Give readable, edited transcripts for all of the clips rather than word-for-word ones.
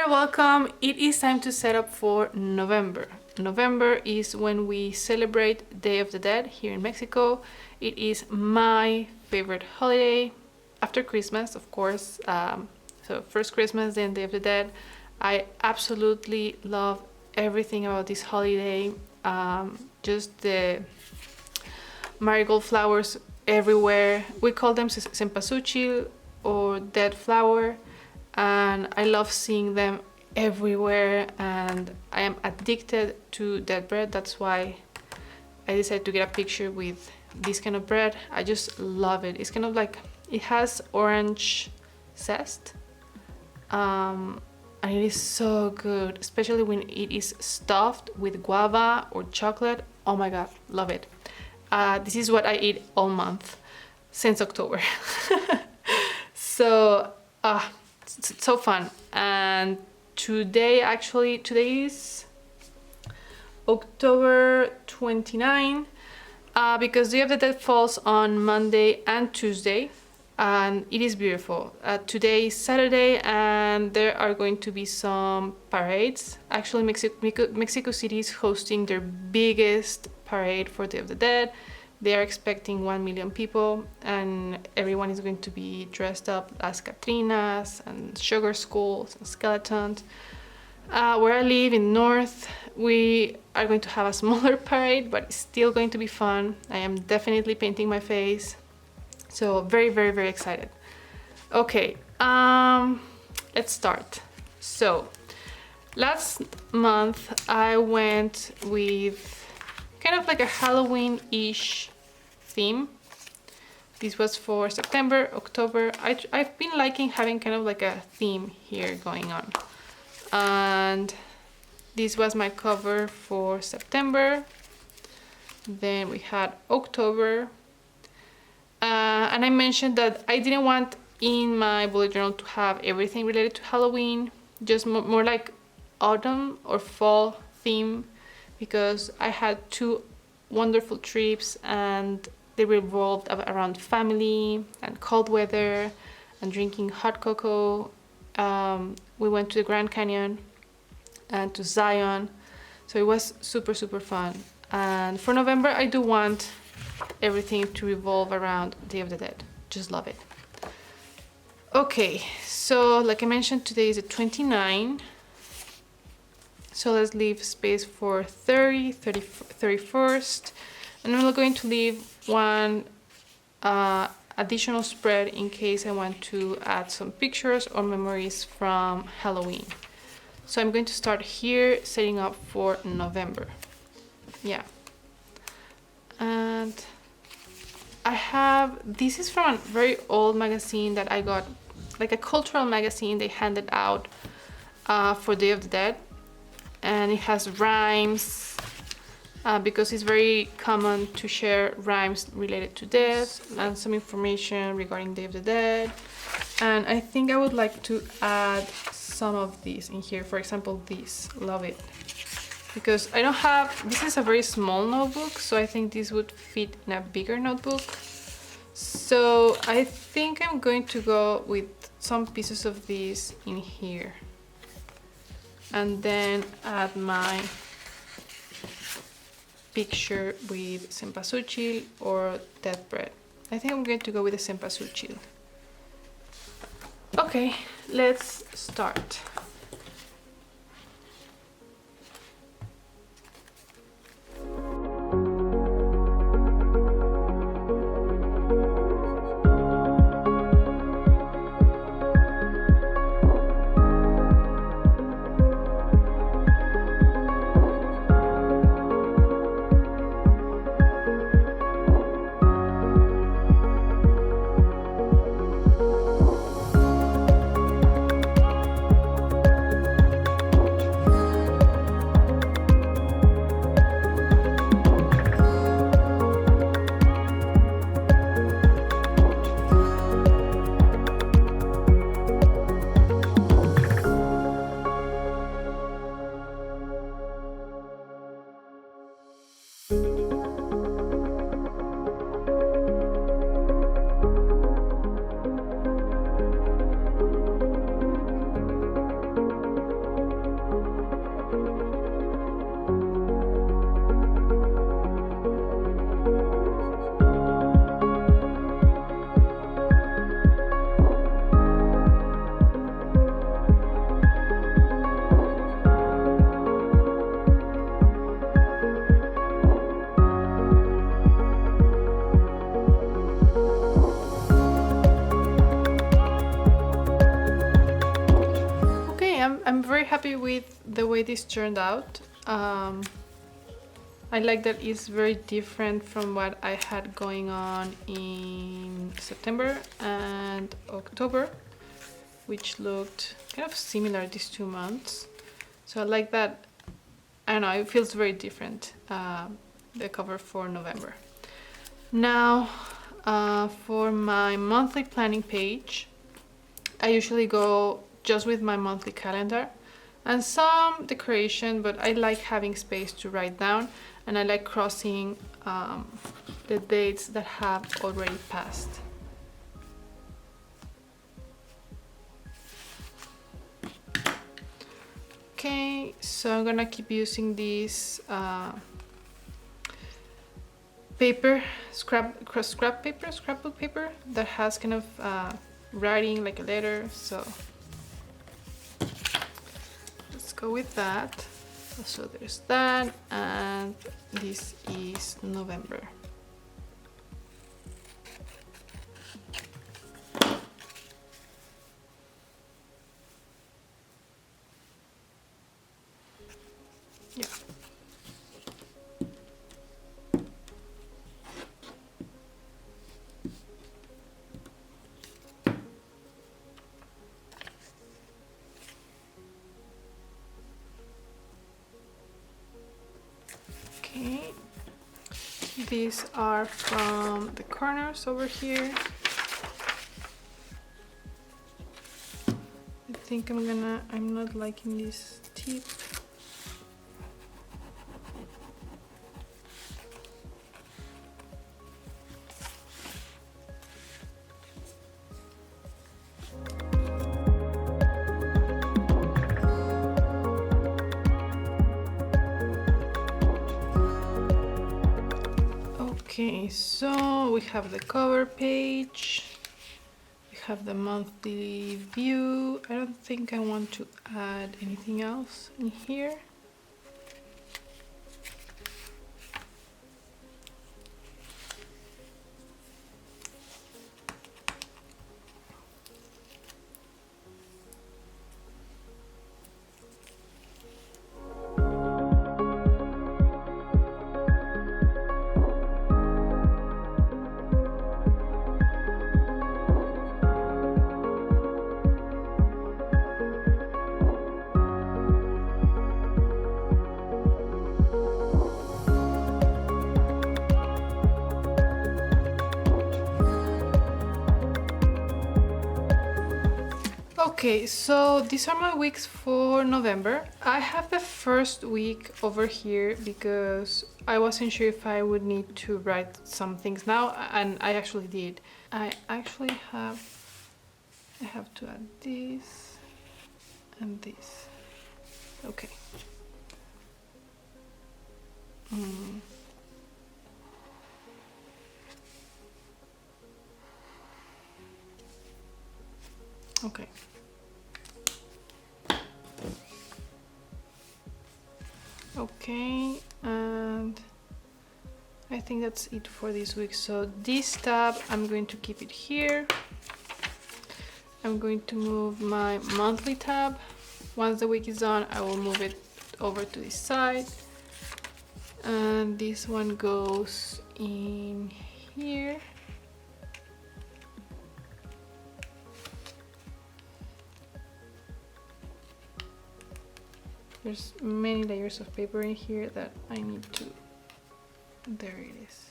there, welcome. It is time to set up for November. November is when we celebrate Day of the Dead here in Mexico. It is my favorite holiday after Christmas, of course. So first Christmas, then Day of the Dead. I absolutely love everything about this holiday. Just the marigold flowers everywhere. We call them cempasúchil or dead flower, and I love seeing them everywhere, and I am addicted to dead bread. That's why I decided to get a picture with this kind of bread. I just love it. It's kind of like, it has orange zest, and it is so good, especially when it is stuffed with guava or chocolate. Oh my god, love it. This is what I eat all month since October. So it's so fun. And today is October 29, because Day of the Dead falls on Monday and Tuesday, and it is beautiful. Today is Saturday, and there are going to be some parades. Actually, Mexico City is hosting their biggest parade for Day of the Dead. They are expecting 1 million people, and everyone is going to be dressed up as Catrinas and sugar skulls and skeletons. Where I live in North, we are going to have a smaller parade, but it's still going to be fun. I am definitely painting my face, so very, very, very excited. Okay, let's start. So last month I went with kind of like a Halloween-ish theme. This was for September, October. I've been liking having kind of like a theme here going on. And this was my cover for September. Then we had October. And I mentioned that I didn't want in my bullet journal to have everything related to Halloween, just more like autumn or fall theme, because I had 2 wonderful trips and they revolved around family and cold weather and drinking hot cocoa. We went to the Grand Canyon and to Zion, so it was super, super fun. And for November, I do want everything to revolve around Day of the Dead. Just love it. Okay, so like I mentioned, today is the 29th. So let's leave space for 31st, and we're going to leave one additional spread in case I want to add some pictures or memories from Halloween. So I'm going to start here, setting up for November. Yeah. And this is from a very old magazine that I got, like a cultural magazine they handed out for Day of the Dead. And it has rhymes, because it's very common to share rhymes related to death, and some information regarding Day of the Dead. And I think I would like to add some of these in here. For example, this, love it. Because I don't have, this is a very small notebook, so I think this would fit in a bigger notebook. So I think I'm going to go with some pieces of these in here, and then add my picture with cempasúchil or dead bread. I think I'm going to go with the cempasúchil. Okay, let's start. I'm very happy with the way this turned out. I like that it's very different from what I had going on in September and October, which looked kind of similar these 2 months. So I like that. I don't know, it feels very different, the cover for November. Now, for my monthly planning page, I usually go just with my monthly calendar and some decoration, but I like having space to write down, and I like crossing the dates that have already passed. Okay, so I'm gonna keep using this paper, scrapbook paper that has kind of writing like a letter, so let's go with that. So there's that, and this is November. Yeah. Okay, these are from the corners over here. I think I'm not liking this tip. Okay, so we have the cover page, we have the monthly view. I don't think I want to add anything else in here. Okay, so these are my weeks for November. I have the first week over here because I wasn't sure if I would need to write some things now, and I actually did. I have to add this and this. Okay. Okay. Okay, and I think that's it for this week. So this tab, I'm going to keep it here. I'm going to move my monthly tab. Once the week is done, I will move it over to this side. And this one goes in here. There's many layers of paper in here that I need to... There it is.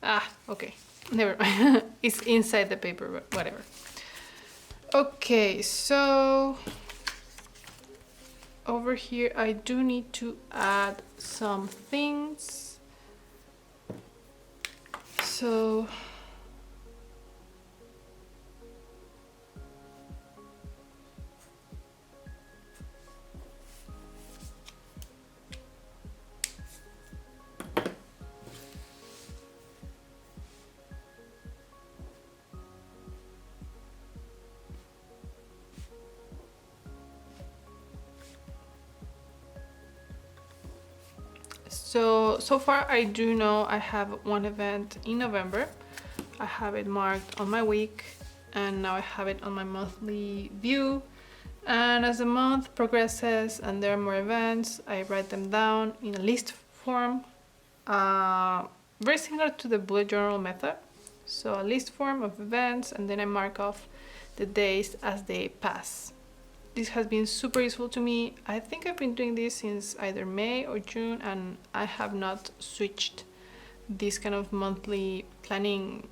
Ah, okay. Never mind. It's inside the paper, but whatever. Okay, so... over here I do need to add some things. So... So far I do know I have one event in November. I have it marked on my week, and now I have it on my monthly view, And as the month progresses and there are more events, I write them down in a list form, very similar to the bullet journal method. So a list form of events, and then I mark off the days as they pass. This has been super useful to me. I think I've been doing this since either May or June, and I have not switched this kind of monthly planning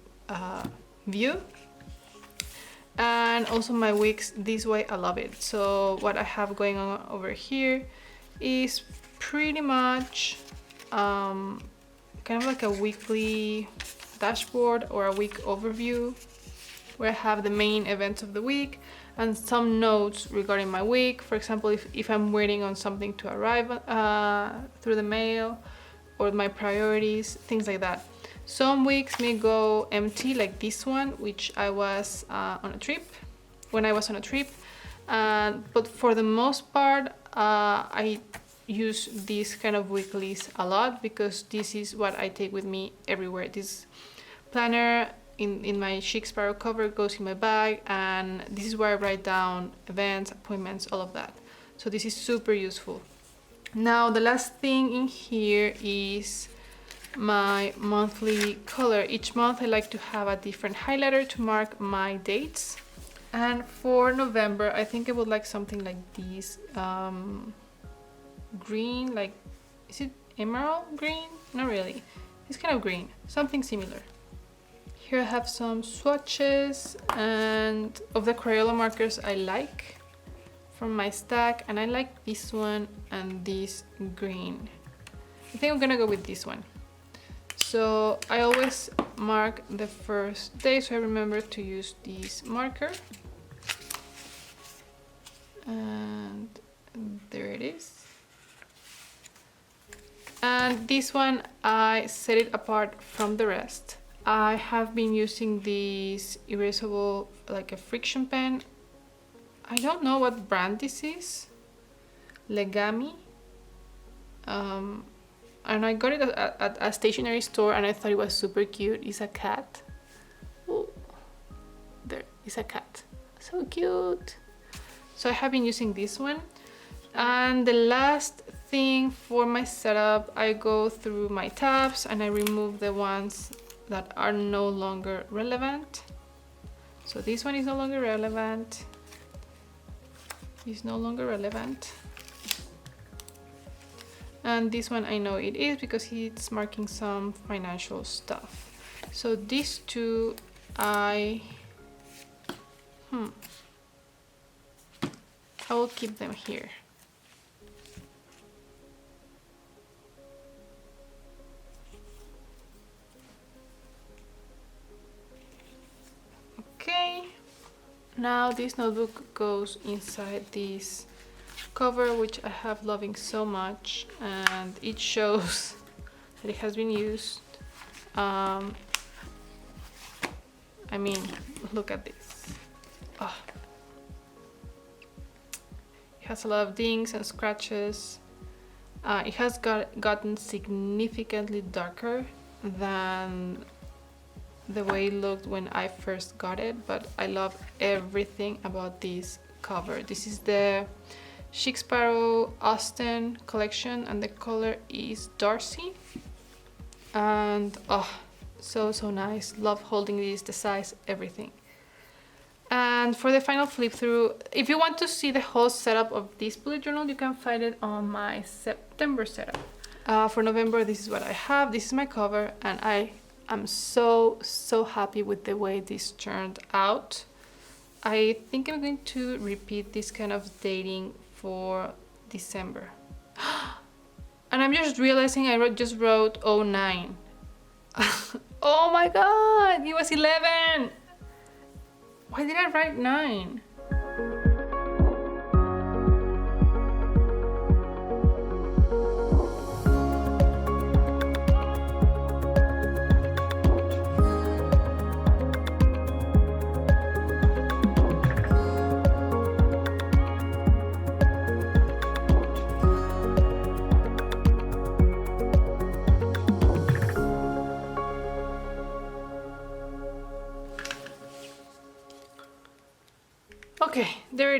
view. And also my weeks this way, I love it. So what I have going on over here is pretty much kind of like a weekly dashboard or a week overview, where I have the main events of the week and some notes regarding my week. For example, if I'm waiting on something to arrive through the mail, or my priorities, things like that. Some weeks may go empty, like this one, which I was on a trip, when I was on a trip. But for the most part, I use these kind of weeklies a lot, because this is what I take with me everywhere. This planner in my Chic Sparrow cover goes in my bag, and this is where I write down events, appointments, all of that. So this is super useful. Now the last thing in here is my monthly color. Each month I like to have a different highlighter to mark my dates. And for November, I think I would like something like this, green, like, is it emerald green? Not really, it's kind of green, something similar. Here I have some swatches and of the Crayola markers I like from my stack, and I like this one and this green. I think I'm gonna go with this one. So I always mark the first day, so I remember to use this marker. And there it is. And this one, I set it apart from the rest. I have been using this erasable, like a friction pen. I don't know what brand this is. Legami. And I got it at a stationery store, and I thought it was super cute. It's a cat. Ooh, there is a cat. So cute. So I have been using this one. And the last thing for my setup, I go through my tabs and I remove the ones that are no longer relevant. So this one is no longer relevant. It's no longer relevant. And this one I know it is, because it's marking some financial stuff. So these two I will keep them here. Okay, now this notebook goes inside this cover, which I have loving so much, and it shows that it has been used. I mean, look at this. Oh. It has a lot of dings and scratches. It has gotten significantly darker than the way it looked when I first got it, but I love everything about this cover. This is the Chic Sparrow Austin collection, and the color is Darcy. And oh, so nice. Love holding this, the size, everything. And for the final flip through, if you want to see the whole setup of this bullet journal, you can find it on my September setup. For November, this is what I have. This is my cover, and I am so happy with the way this turned out. I think I'm going to repeat this kind of dating for December. And I'm just realizing I just wrote 09. Oh my god, it was 11. Why did I write 9?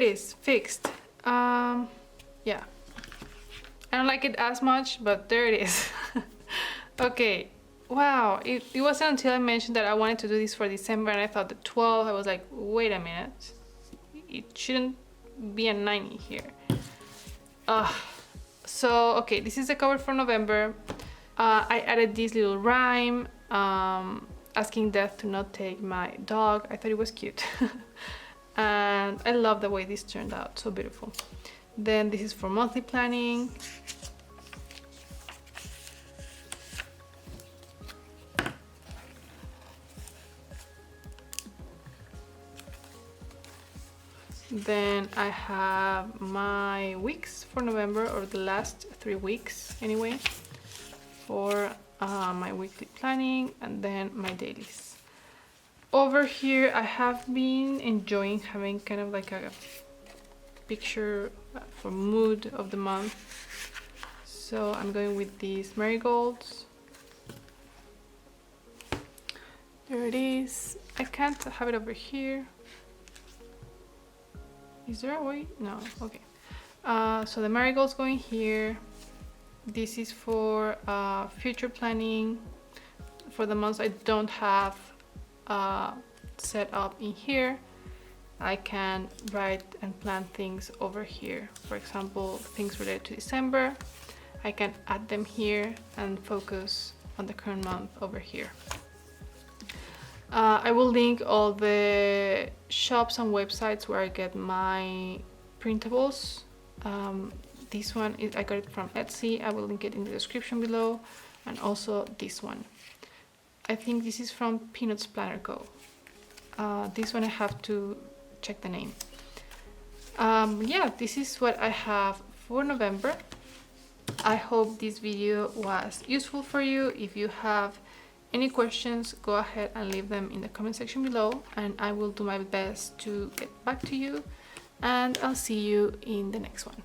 it is, fixed. Yeah, I don't like it as much, but there it is. Okay, wow, it wasn't until I mentioned that I wanted to do this for December and I thought the 12, I was like, wait a minute, it shouldn't be a 90 here. So okay, this is the cover for November. I added this little rhyme asking Death to not take my dog. I thought it was cute. And I love the way this turned out, so beautiful. Then this is for monthly planning. Then I have my weeks for November, or the last 3 weeks anyway, for my weekly planning, and then my dailies. Over here I have been enjoying having kind of like a picture for mood of the month. So I'm going with these marigolds. There it is. I can't have it over here. Is there a way? No. Okay. So the marigolds going here. This is for future planning for the months I don't have set up in here. I can write and plan things over here. For example, things related to December, I can add them here and focus on the current month over here. I will link all the shops and websites where I get my printables. This one is, I got it from Etsy. I will link it in the description below, and also this one. I think this is from Peanuts Planner Co. This one I have to check the name. Yeah, this is what I have for November. I hope this video was useful for you. If you have any questions, go ahead and leave them in the comment section below, and I will do my best to get back to you, and I'll see you in the next one.